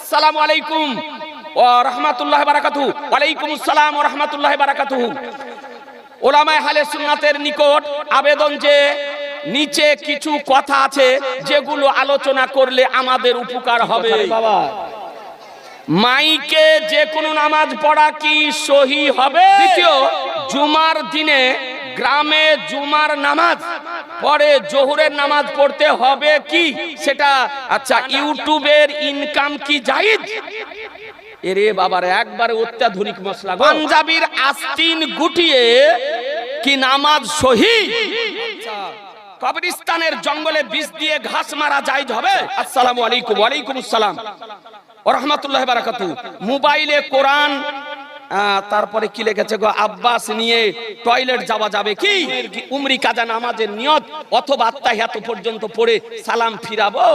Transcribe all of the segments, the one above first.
আসসালামু আলাইকুম ওয়া রাহমাতুল্লাহি ওয়া বারাকাতুহু। ওয়ালাইকুম আসসালাম ওয়া রাহমাতুল্লাহি ওয়া বারাকাতুহু। ওলামায়ে আহলে সুন্নাতের নিকট আবেদন যে নিচে কিছু কথা আছে যেগুলো আলোচনা করলে আমাদের উপকার হবে। মাইকে যে কোনো নামাজ পড়া কি সহি হবে? দ্বিতীয়, জুমার দিনে গ্রামে জুমার নামাজ পরে জোহরের নামাজ পড়তে হবে কি সেটা? আচ্ছা, ইউটিউবের ইনকাম কি জায়েজ? এরে বাবার একবারে অত্যাধুনিক মশলা। পাঞ্জাবির আস্তিন গুটিয়ে কি নামাজ সহি? কবরস্থানের জঙ্গলে বিষ দিয়ে ঘাস মারা জায়েজ হবে? আসসালামু আলাইকুম। ওয়ালাইকুম আসসালাম ওয়া রাহমাতুল্লাহি ওয়া বারাকাতুহু। মোবাইলে কোরআন তারপরে কি লিখেছে গো, আব্বাস নিয়ে টয়লেট যাওয়া যাবে কি? উমরি কাজা নামাজের নিয়ত অথবা আত্তাহিয়াত পর্যন্ত পড়ে সালাম ফিরাবো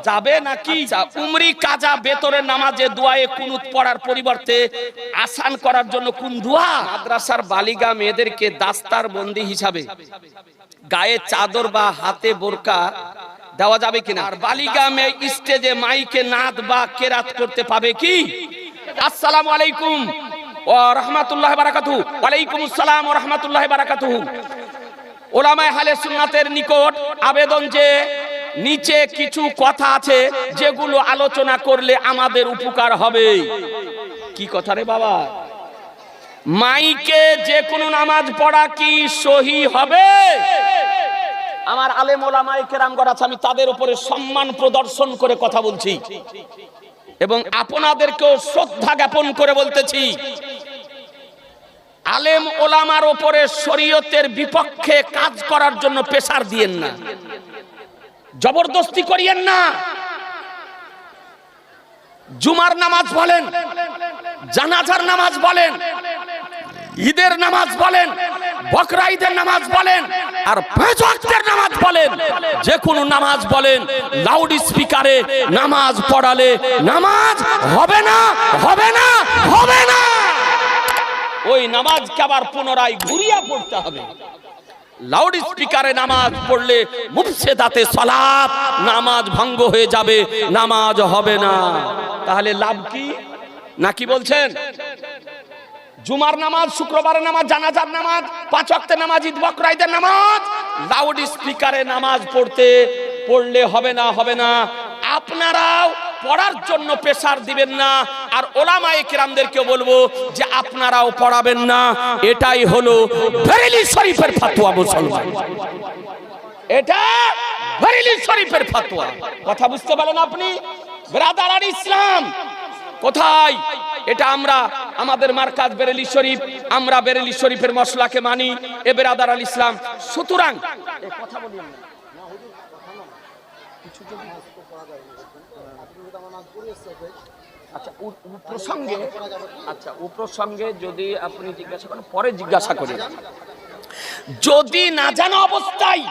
যাবে নাকি? উমরি কাজা বেতরের নামাজে দোয়ায়ে কুনুত পড়ার পরিবর্তে আসান করার জন্য কোন দোয়া? মাদ্রাসার বালিগা মেয়েদেরকে দাস্তার বন্দি হিসাবে গায়ে চাদর বা হাতে বোরকা দেওয়া যাবে কিনা? আর বালিগা মেয়ে স্টেজে মাইকে নাদ বা কেরাত করতে পাবে কি? আসসালামু আলাইকুম ওয়া রাহমাতুল্লাহি ওয়া বারাকাতুহু। ওয়ালাইকুম আসসালাম ওয়া রাহমাতুল্লাহি ওয়া বারাকাতুহু। ওলামায়ে আহলে সুন্নাতের নিকট আবেদন যে নিচে কিছু কথা আছে যেগুলো আলোচনা করলে আমাদের উপকার হবে। কি কথা রে বাবা? মাইকে যে কোনো নামাজ পড়া কি সহি হবে? আমার আলেম ওলামায়ে কেরামগণ আছে, আমি তাদের উপরে সম্মান প্রদর্শন করে কথা বলছি এবং আপনাদেরকেও শ্রদ্ধা জ্ঞাপন করে বলতেছি, আলেম ওলামার উপরে শরীয়তের বিপক্ষে কাজ করার জন্য প্রেসার দিয়েন না, জবরদস্তি করিয়েন না। জুমার নামাজ বলেন, জানাজার নামাজ বলেন, ঈদের নামাজ বলেন, বকরা ঈদের নামাজ বলেন, আর পাঁচ ওয়াক্তের নামাজ বলেন, যে কোনো নামাজ বলেন, লাউড স্পিকারে নামাজ পড়ালে নামাজ হবে না, হবে না, হবে না। ওই নামাজকে আবার পুনরায় ঘুরিয়ে পড়তে হবে। লাউড স্পিকারে নামাজ পড়লে মুফসিদাতে সালাত, নামাজ ভঙ্গ হয়ে যাবে, নামাজ হবে না। তাহলে লাভ কি? নাকি বলছেন? জুমার নামাজ, শুক্রবারের নামাজ, জানাজার নামাজ, পাঁচ ওয়াক্তের নামাজ, ঈদ বকরা ঈদের নামাজ লাউড স্পিকারে নামাজ পড়লে হবে না, হবে না। আপনারাও পড়ার জন্য প্রেসার দিবেন না, আর ওলামায়ে কেরামদেরকে বলবো যে আপনারাও পড়াবেন না। এটাই হলো বেরেলি শরীফের ফতোয়া। মুসলমান, এটা বেরেলি শরীফের ফতোয়া। কথা বুঝতে পারেন আপনি? ব্রাদার আর ইসলাম কোথায়? এটা আমরা, আমাদের মার্কাজ বেরেলি শরীফ, আমরা বেরেলি শরীফের মশলাকে মানি, এ ব্রাদার আল ইসলাম। সুতরাং কথা বলি না, আচ্ছা ও প্রসঙ্গে যদি আপনি জিজ্ঞাসা করেন পরে জিজ্ঞাসা করেন। যদি না জানা অবস্থায়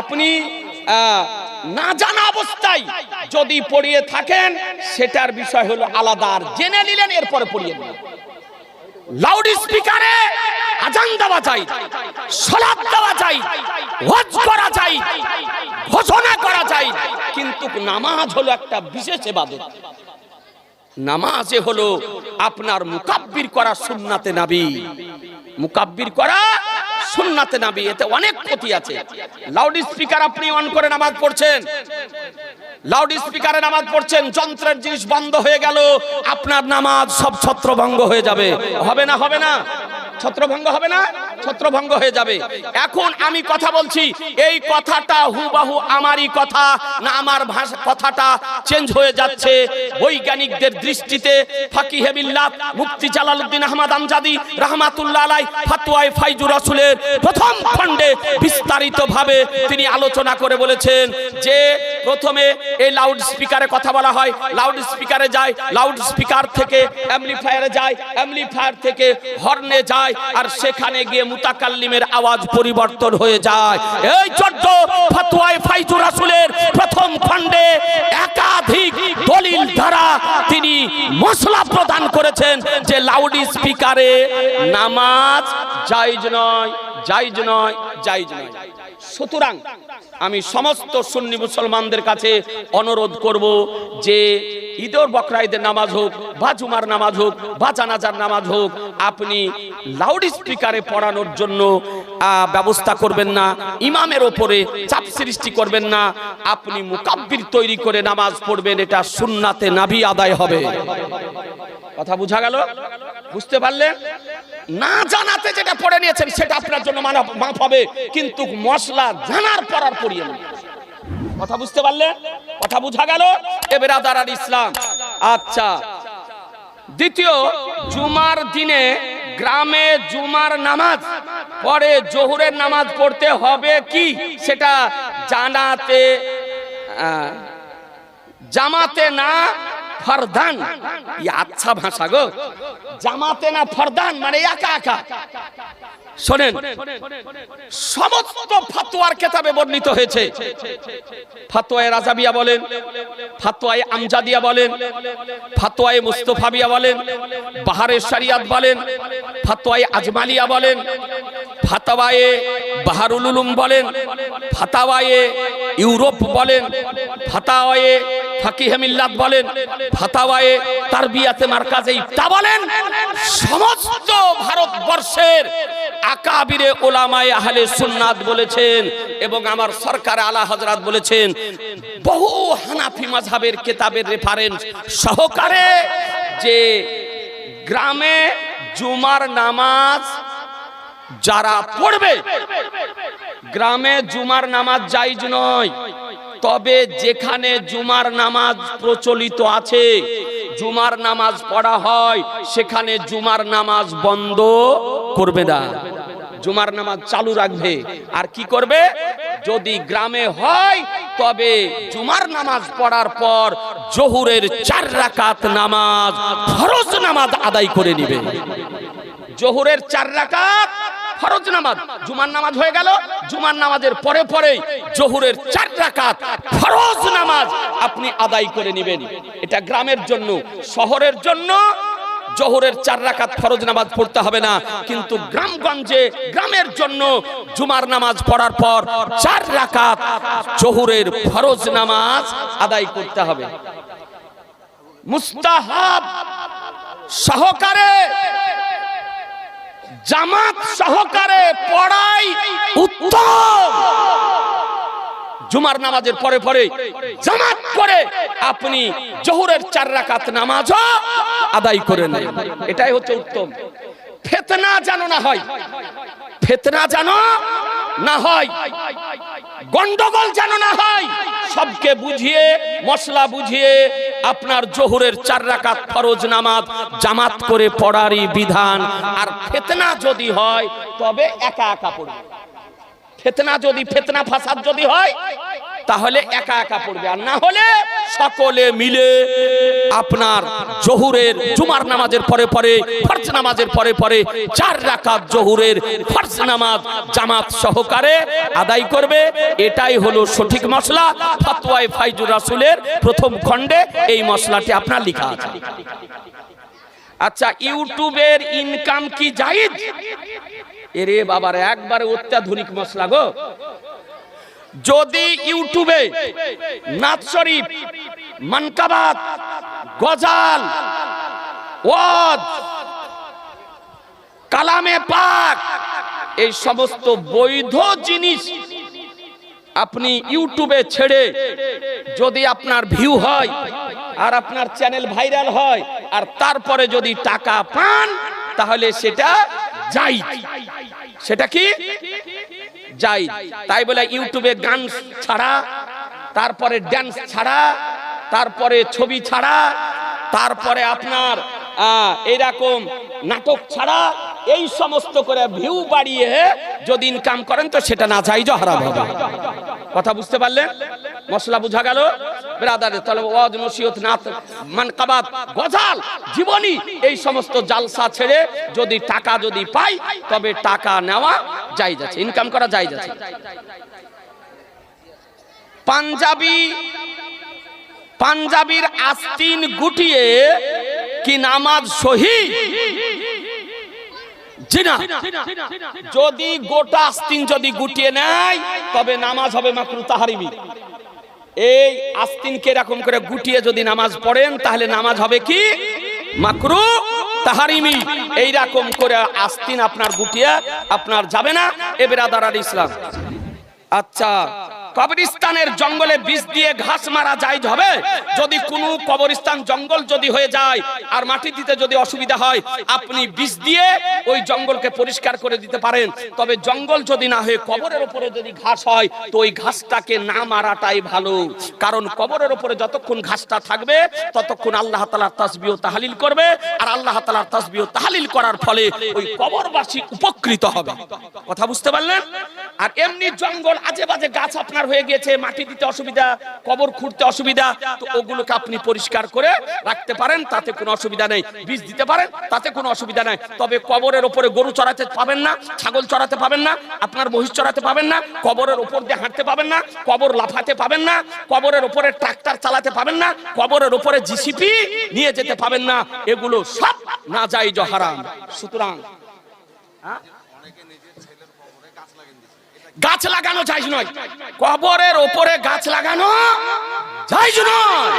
আপনি না জানা অবস্থায় যদি পড়িয়ে থাকেন সেটার বিষয় হলো আলাদা, আর জেনে নিলেন এরপরে পড়িয়ে নিলেন। লাউড স্পিকারে আজান দেওয়া যায়, সালাত দেওয়া যায়, ওয়াজ করা যায়, ঘোষণা করা যায়, কিন্তু নামাজ হলো একটা বিশেষ ইবাদত। নামাজে হলো আপনার মুকাব্বির করা সুন্নাতে নবী, মুকাব্বির করা সুন্নাতে নবী। এতে অনেক ক্ষতি আছে। লাউড স্পিকার আপনি অন করে নামাজ পড়ছেন, লাউড স্পিকারে নামাজ পড়ছেন, যন্ত্রের জিনিস বন্ধ হয়ে গেল, আপনার নামাজ সব ছত্রভঙ্গ হয়ে যাবে। হবে না, হবে না? ছত্রভঙ্গ হবে না? ছত্রভঙ্গ হয়ে যাবে। এখন আমি কথা বলছি, এই কথাটা হুবহু আমারই কথা না আমার ভাষা, কথাটা চেঞ্জ হয়ে যাচ্ছে বৈজ্ঞানিকদের দৃষ্টিতে। ফাকিহে মিল্লাত মুফতি জালালউদ্দিন আহমদ আমজাদি রাহমাতুল্লাহ আলাইহি ফতোয়ায়ে ফাইজুর রাসূলের প্রথম খণ্ডে বিস্তারিতভাবে তিনি আলোচনা করে বলেছেন যে প্রথমে এই লাউড স্পিকারে কথা বলা হয়, লাউড স্পিকারে যায়, লাউড স্পিকার থেকে অ্যাম্পলিফায়ারে যায়, অ্যাম্পলিফায়ার থেকে হর্নে যায়, আর সেখানে গিয়ে মুতাকাল্লিমের আওয়াজ পরিবর্তন হয়ে যায়। এই জন্য ফতোয়ায়ে ফাইজুর রাসূলের প্রথম খণ্ডে একাধিক দলিল দ্বারা তিনি মশলা প্রদান করেছেন যে লাউড স্পিকারে নামাজ জায়েজ নয়, জায়েজ নয়, জায়েজ নয়। সুতরাং আমি সমস্ত সুন্নি মুসলমানদের কাছে অনুরোধ করব যে ঈদের বকরা ঈদের নামাজ হোক বা জুমার নামাজ হোক বা জানাজার নামাজ হোক, আপনি লাউড স্পিকারে পড়ানোর জন্য ব্যবস্থা করবেন না, ইমামের ওপরে চাপ সৃষ্টি করবেন না, আপনি মুকাব্বির তৈরি করে নামাজ পড়বেন, এটা সুন্নাতে নবী আদায় হবে। কথা বোঝা গেল? বুঝতে পারলেন? না জানাতে যেটা পড়ে নিয়েছেন সেটা আপনার জন্য মাফ হবে, কিন্তু মশলা জানার পর আর পড়িয়ে নেন। কথা বুঝতে পারলেন? কথা বোঝা গেল? এবার আদার ইসলাম। আচ্ছা, দ্বিতীয়, জুমার দিনে গ্রামে জুমার নামাজ পড়ে জোহরের নামাজ পড়তে হবে কি, সেটা জামাতে না ফরদান। আচ্ছা ভাষা গো, জামাতে না ফরদান মানে একা একা। শোনেন, সমস্ত ফতোয়ার কিতাবে বর্ণিত হয়েছে। ফতোয়ায়ে রাজাবিয়া বলেন, ফতোয়ায়ে আমজাদিয়া বলেন, ফতোয়ায়ে মুস্তাফাবিয়া বলেন, বাহারে শরিয়াত বলেন, ফতোয়ায়ে আজমালিয়া বলেন, ফতোয়ায়ে বাহারুল উলুম বলেন, ফতোয়ায়ে ইউরোপ বলেন, ফতোয়ায়ে ফাকিহে মিল্লাত বলেন, ফতোয়ায়ে তারবিয়াতে মারকাজে ইফতা বলেন, সমস্ত ভারতবর্ষের আকাবিরে উলামায়ে আহলে সুন্নাত বলেছেন এবং আমার সরকার আলা হযরত বলেছেন, বহু হানাফি মাযহাবের কিতাবের রেফারেন্স সহকারে, যে গ্রামে জুমার নামাজ যারা পড়বে, গ্রামে জুমার নামাজ জায়েজ নয়। তবে যেখানে জুমার নামাজ প্রচলিত আছে, জুমার নামাজ পড়া হয়, সেখানে জুমার নামাজ বন্ধ করবে না, জুমার নামাজ চালু রাখবে। আর কি করবে? যদি গ্রামে হয় তবে জুমার নামাজ পড়ার পর জোহরের 4 রাকাত নামাজ, ফরজ নামাজ আদায় করে নেবে। জোহরের 4 রাকাত ফরজ নামাজ, জুমার নামাজ হয়ে গেল, জুমার নামাজের পরে পরে জোহরের 4 রাকাত ফরজ নামাজ আপনি আদায় করে নেবেন। এটা গ্রামের জন্য। শহরের জন্য জোহরের 4 রাকাত ফরজ নামাজ পড়তে হবে না, কিন্তু গ্রামগঞ্জে গ্রামের জন্য জুমার নামাজ পড়ার পর 4 রাকাত জোহরের ফরজ নামাজ আদায় করতে হবে। মুস্তাহাব সহকারে, জামাত সহকারে পড়াই উত্তম। জুমার নামাজের পরে পরে জামাত পড়ে আপনি জোহরের 4 রাকাত নামাজও আদায় করে নেন, এটাই হচ্ছে উত্তম। ফিতনা যেন না হয়, ফিতনা যেন না হয়, গন্ডগোল যেন না হয়, সবকে বুঝিয়ে মশলা বুঝিয়ে আপনার জোহরের 4 রাকাত ফরজ নামাজ জামাত করে পড়ারই বিধান। আর ফিতনা যদি হয় তবে একা একা পড়বে। ফিতনা যদি, ফিতনা ফাসাদ যদি হয় তাহলে একা একা পড়বে, আর না হলে সকলে মিলে আপনার জোহরের জুমার নামাজের পরে পরে ফরজ নামাজের পরে পরে 4 রাকাত জোহরের ফরজ নামাজ জামাত সহকারে আদায় করবে। এটাই হলো সঠিক মশলা। ফতোয়ায়ে ফাইজুর রাসূলের প্রথম খণ্ডে এই মশলাটি আপনার লেখা আছে। আচ্ছা, ইউটিউবের ইনকাম কি জায়েজ? এরে বাবার একবারে অত্যাধুনিক মশলা গো। যদি ইউটিউবে নাত শরীফ, মানকাবাত, গজল, ওয়াজ, কালামে পাক, এই সমস্ত বৈধ জিনিস আপনি ইউটিউবে ছেড়ে যদি আপনার ভিউ হয় আর আপনার চ্যানেল ভাইরাল হয় আর তারপরে যদি টাকা পান, তাহলে সেটা জায়েজ। সেটা কি? জায়েজ। তাই বলে ইউটিউবে গান ছাড়া, তারপরে ড্যান্স ছাড়া, তারপরে ছবি ছাড়া, তারপরে আপনার এইরকম নাটক ছাড়া, এই সমস্ত করে ভিউ বাড়িয়ে যদি ইনকাম করেন তো সেটা না জায়েজ, হারাম হবে। কথা বুঝতে পারলেন? মশলা বুঝা গেল ব্রাদার? তাহলে ওয়াজ, নসিহত, নাত, মানকাবাত, গজল, জীবনী, এই সমস্ত জালসা ছেড়ে যদি টাকা যদি পাই তবে টাকা নেওয়া জায়েজ আছে, ইনকাম করা জায়েজ আছে। পাঞ্জাবির আস্তিন গুটিয়ে কি নামাজ সহি? জি না, যদি গোটা আস্তিন যদি গুটিয়ে নেয় তবে নামাজ হবে মাকরু তাহরিমি। এই আস্তিনকে এরকম করে গুটিয়ে যদি নামাজ পড়েন তাহলে নামাজ হবে কি মাকরু তাহরিমি। এইরকম করে আস্তিন আপনার গুটিয়ে আপনার যাবে না। এ বেরাদার ইসলাম, আচ্ছা কবরস্থানের জঙ্গলে বিষ দিয়ে ঘাস মারা জায়েজ হবে? যদি কোনো কবরস্থান জঙ্গল যদি হয়ে যায় আর মাটি দিতে যদি অসুবিধা হয়, আপনি বিষ দিয়ে ওই জঙ্গলকে পরিষ্কার করে দিতে পারেন। তবে জঙ্গল যদি না হয়ে কবরের উপরে যদি ঘাস হয় তো ওই ঘাসটাকে না মারাটাই ভালো। কারণ কবরের উপরে যতক্ষণ ঘাসটা থাকবে ততক্ষণ আল্লাহ তাআলার তাসবিহ তাহলিল করবে, আর আল্লাহ তাআলার তাসবিহ তাহলিল করার ফলে ওই কবরবাসী উপকৃত হবে। কথা বুঝতে পারলেন? আর এমনি জঙ্গল আজে বাজে গাছ আপনার হয়ে গেছে, মাটি দিতে অসুবিধা, কবর খুঁড়তে অসুবিধা, তো ওগুলোকে আপনি পরিষ্কার করে রাখতে পারেন, তাতে কোনো অসুবিধা নেই। বীজ দিতে পারেন, তাতে কোনো অসুবিধা নাই। তবে কবরের উপরে গরু চড়াতে পাবেন না, ছাগল চড়াতে পাবেন না, আপনার মহিষ চড়াতে পাবেন না, কবরের উপর দিয়ে হাঁটতে পাবেন না, কবর লাফাতে পাবেন না, কবরের উপরে ট্রাক্টর চালাতে পাবেন না, কবরের উপরে জিসিপি নিয়ে যেতে পাবেন না। এগুলো সব নাজায়েজ ও হারাম। সুতরাং গাছ লাগানো জায়েজ নয়, কবরের উপরে গাছ লাগানো জায়েজ নয়।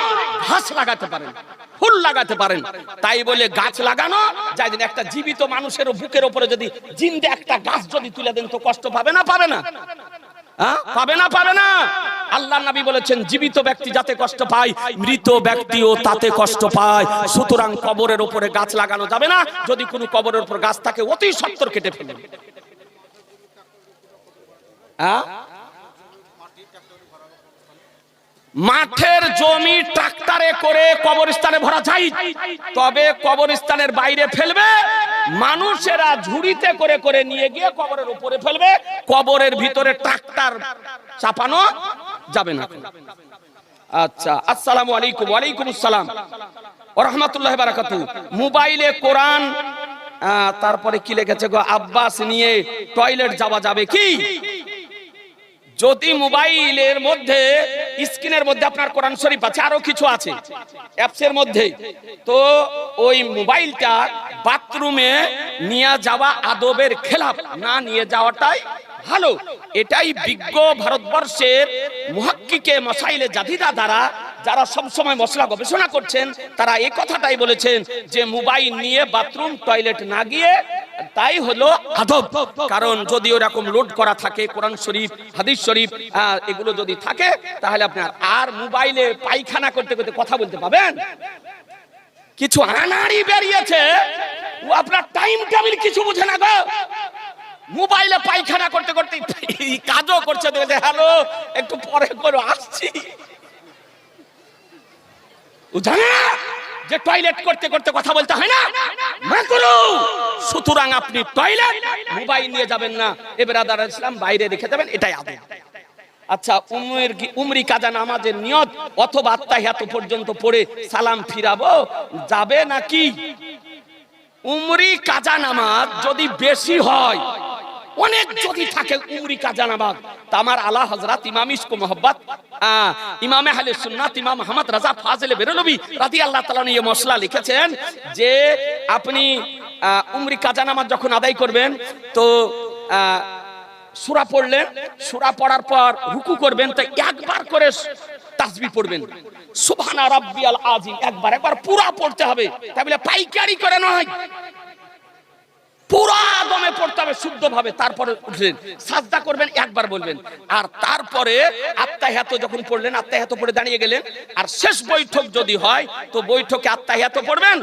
ঘাস লাগাতে পারেন, ফুল লাগাতে পারেন, তাই বলে গাছ লাগানো জায়েজ নয়। একটা জীবিত মানুষের বুকের উপরে যদি জিন্দা একটা গাছ যদি তুলে দেন তো কষ্ট পাবে না? পাবে না? পাবে না? পাবে না? আল্লাহর নবী বলেছেন জীবিত ব্যক্তি যাতে কষ্ট পায়, মৃত ব্যক্তিও তাতে কষ্ট পায়। সুতরাং কবরের উপরে গাছ লাগানো যাবে না। যদি কোনো কবরের উপর গাছ থাকে অতি সত্বর কেটে ফেলুন। মাঠের জমি ট্রাক্টরে করে কবরস্থানে ভরা যায়, তবে কবরস্থানের বাইরে ফেলবে, মানুষেরা ঝুড়িতে করে করে নিয়ে গিয়ে কবরের উপরে ফেলবে, কবরের ভিতরে ট্রাক্টর চাপানো যাবে না। আচ্ছা, আসসালামু আলাইকুম। ওয়ালাইকুম আসসালাম ওয়া রাহমাতুল্লাহি ওয়া বারাকাতুহু। মোবাইলে কোরআন, তারপরে কি লিখেছে গো, আব্বাস নিয়ে টয়লেট যাওয়া যাবে কি? যদি মোবাইলের মধ্যে স্ক্রিনের মধ্যে আপনার কোরআন শরীফ আছে, আরো কিছু আছে অ্যাপসের মধ্যে, তো ওই মোবাইলটা বাথরুমে নিয়ে যাওয়া আদবের খেলাফ, না নিয়ে যাওয়াটাই ভালো। এটাই বিজ্ঞ ভারতবর্ষের মুহাক্কিকে মাসাইলে জাদিদা দ্বারা যারা সব সময় মশলা গবেষণা করছেন তারা এই কথাটাই বলেছেন যে মোবাইল নিয়ে বাথরুম টয়লেট না গিয়ে তাই হলো আদব। কারণ যদি ওরকম লোড করা থাকে কোরআন শরীফ, হাদিস শরীফ, এগুলো যদি থাকে তাহলে আপনার আর মোবাইলে পায়খানা করতে করতে কথা বলতে পাবেন। কিছু আনাড়ি বেরিয়েছে, ও আপনার টাইম টেবিল কিছু বুঝে না গো। মোবাইলে পায়খানা করতে করতে কাজও করছে, দেখে হ্যালো একটু পরে করে আসছি। ও জানে যে টয়লেট করতে করতে কথা বলতে হয় না, মাকরু। সুতরাং আপনি টয়লেট মোবাইল নিয়ে যাবেন না, এবার আদার ইসলাম বাইরে রেখে দেবেন, এটাই আদব। আচ্ছা, উমরি কাজা নামাজের নিয়ত অথবা আত্তাহিয়াত পর্যন্ত পড়ে সালাম ফিরাবো যাবে নাকি? উমরি কাজা নামাজ যদি বেশি হয়, অনেক যদি থাকে উমরি কাজা নামাজ, তা আমার আলা হযরত ইমাম ইশক মোহাব্বত ইমাম আহলে সুন্নাত ইমাম মুহাম্মদ রাজা ফাজিল বেরলভী রাদিয়াল্লাহু তাআলা এই মশলা লিখেছেন যে আপনি উমরি কাজা নামাজ যখন আদায় করবেন তো সূরা পড়লেন, সূরা পড়ার পর রুকু করবেন, তো একবার করে তাসবিহ পড়বেন, সুবহানা রাব্বিয়াল আযীম, একবার পুরো পড়তে হবে। তাই বলে পাইকারি করে নয়, পুরা দমে পড়তে হবে শুদ্ধভাবে। তারপরে উঠলেন, সাজদা করবেন, একবার বলবেন, আর তারপরে আত্তাহিয়াত যখন পড়লেন আত্তাহিয়াত পড়ে দাঁড়িয়ে গেলেন। আর শেষ বৈঠক যদি হয় তো বৈঠকে আত্তাহিয়াত পড়বেন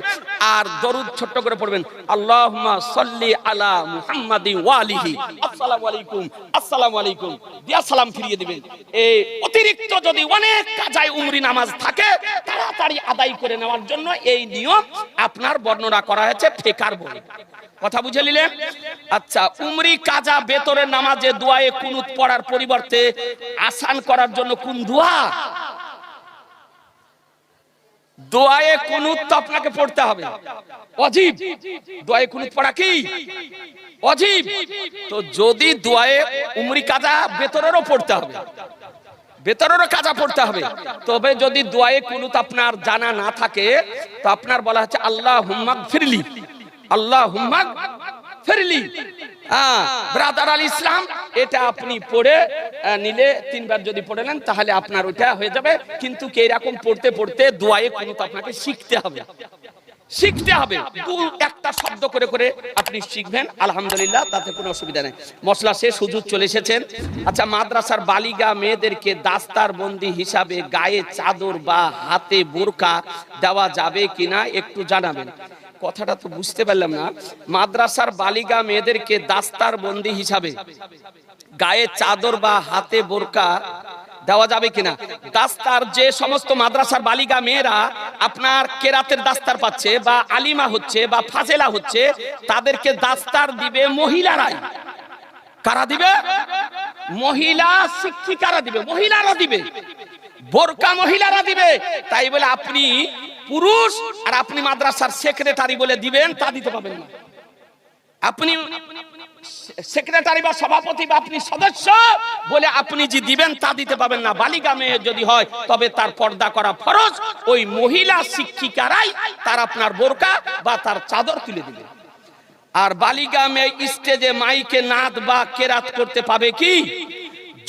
আর দরুদ ছোট্ট করে পড়বেন, আল্লাহুম্মা সাল্লি আলা মুহাম্মাদি ওয়া আলিহি, আসসালামু আলাইকুম, আসসালামু আলাইকুম দিয়া সালাম ফিরিয়ে দিবেন। এই অতিরিক্ত যদি অনেক কাজায় উমরি নামাজ থাকে তাড়াতাড়ি আদায় করে নেওয়ার জন্য এই নিয়ম আপনার বর্ণনা করা হয়েছে ফিকার বই। কথা বুঝে নিলেন? আচ্ছা, উমরি কাজা বেতরের নামাজে দোয়ায়ে কুনুত পড়ার পরিবর্তে আসান করার জন্য কোন দোয়া? দোয়ায়ে কুনুত তো আপনাকে পড়তে হবে, ওয়াজিব। দোয়ায়ে কুনুত পড়া কি ওয়াজিব? তো যদি দোয়ায়ে উমরি কাজা বেতরেরও পড়তে হবে, বেতরেরও কাজা পড়তে হবে, তবে যদি দোয়ায়ে কুনুত আপনার জানা না থাকে তো আপনার বলা হচ্ছে আল্লাহুম্মা গফিরলি, আল্লাহুম্মা ফেরলি ব্রাদার আল ইসলাম, এটা আপনি পড়ে নিলে 3 বার যদি পড়ে নেন তাহলে আপনার ওইটা হয়ে যাবে। কিন্তু এরকম পড়তে পড়তে দোয়ায়ে কুনুত আপনাকে শিখতে হবে, শিখতে হবে। একটা শব্দ করে করে আপনি শিখবেন, আলহামদুলিল্লাহ, তাতে কোনো অসুবিধা নেই। মশলা শেষ, হুজুর চলে এসেছেন। আচ্ছা, মাদ্রাসার বালিগা মেয়েদেরকে দাস্তার বন্দি হিসাবে গায়ে চাদর বা হাতে বোরকা দেওয়া যাবে কিনা একটু জানাবেন। কথাটা তো বুঝতে পারলাম না। মাদ্রাসার বালিগা মেয়েদেরকে দাস্তার বন্দি হিসাবে গায়ে চাদর বা হাতে বোরকা দেওয়া যাবে কিনা। দাস্তার, যে সমস্ত মাদ্রাসার বালিগা মেয়েরা আপনার কেরাতের দাস্তার পাচ্ছে বা আলিমা হচ্ছে বা ফাজেলা হচ্ছে, তাদেরকে দাস্তার দিবে মহিলারাই। কারা দিবে? মহিলা শিক্ষিকারা দিবে, মহিলারা দিবে, বোরকা মহিলারা দিবে। তাই বলে আপনি পুরুষ আর আপনি মাদ্রাসার সেক্রেটারি বলে দিবেন, তা দিতে পাবেন না। আপনি সেক্রেটারি বা সভাপতি বা আপনি সদস্য বলে আপনি যে দিবেন তা দিতে পাবেন না। বালিকা মেয়ে যদি হয় তবে তার পর্দা করা ফরজ। ওই মহিলা শিক্ষিকারাই তার আপনার বোরকা বা তার চাদর তুলে দিবে। আর বালিকা মেয়ে স্টেজে মাইকে নাদ বা কেরাত করতে পাবে কি?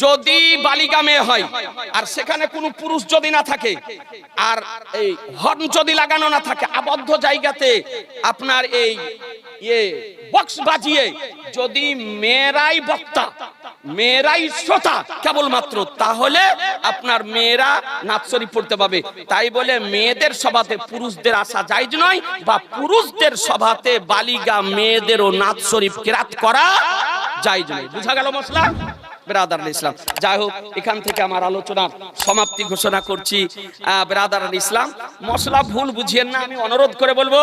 যদি বালিকা মেয়ে হয় আর সেখানে কোনো পুরুষ যদি না থাকে, আর এই হর্ন যদি লাগানো না থাকে, আবদ্ধ জায়গাতে আপনার এই বক্স বাজিয়ে যদি মেয়েরাই বক্তা, মেয়েরাই শ্রোতা কেবলমাত্র, তাহলে আপনার মেয়েরা নাচ শরীফ পড়তে পাবে। তাই বলে মেয়েদের সভাতে পুরুষদের আসা জায়েজ নয়, বা পুরুষদের সভাতে বালিকা মেয়েদেরও নাচ শরীফ কিরাত করা জায়েজ নয়। বুঝা গেল মশলা? ব্রাদার ইসলাম, যাই হোক, এখান থেকে আমার আলোচনার সমাপ্তি ঘোষণা করছি। ব্রাদার ইসলাম, মশলা ভুল বুঝিয়েন না, আমি অনুরোধ করে বলবো।